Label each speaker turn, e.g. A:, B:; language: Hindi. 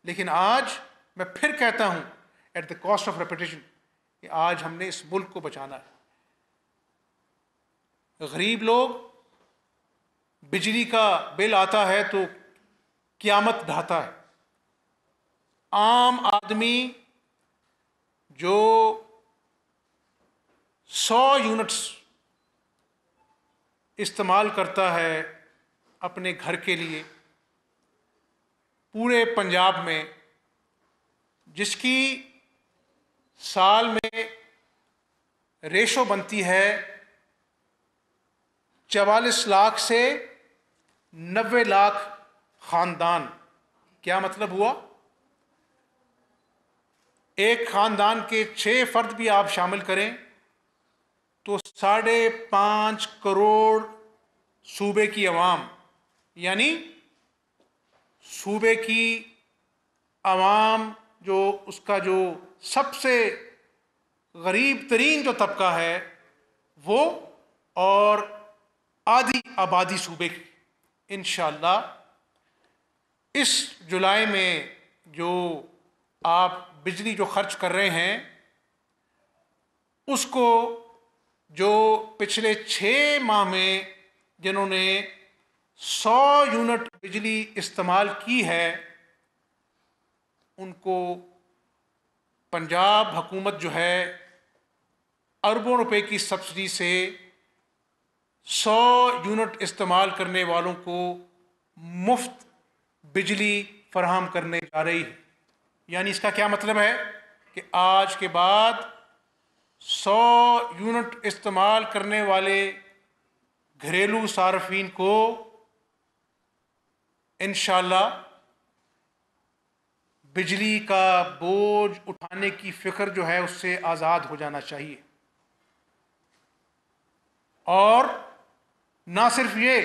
A: लेकिन आज मैं फिर कहता हूँ at the cost of repetition कि आज हमने इस मुल्क को बचाना है। गरीब लोग, बिजली का बिल आता है तो क़यामत ढाता है। आम आदमी जो 100 यूनिट्स इस्तेमाल करता है अपने घर के लिए पूरे पंजाब में, जिसकी साल में रेशो बनती है 44 लाख से 90 लाख ख़ानदान। क्या मतलब हुआ? एक ख़ानदान के 6 फ़र्द भी आप शामिल करें तो 5.5 करोड़ सूबे की अवाम, यानी सूबे की अवाम जो उसका जो सबसे गरीब तरीन जो तबका है वो, और आधी आबादी सूबे की। इंशाअल्लाह इस जुलाई में जो आप बिजली जो खर्च कर रहे हैं उसको, जो पिछले 6 माह में जिन्होंने 100 यूनिट बिजली इस्तेमाल की है, उनको पंजाब हुकूमत जो है अरबों रुपए की सब्सिडी से 100 यूनिट इस्तेमाल करने वालों को मुफ्त बिजली फराहम करने जा रही है। यानी इसका क्या मतलब है कि आज के बाद 100 यूनिट इस्तेमाल करने वाले घरेलू सार्फिन को इंशाअल्लाह बिजली का बोझ उठाने की फ़िक्र जो है उससे आज़ाद हो जाना चाहिए। और ना सिर्फ ये,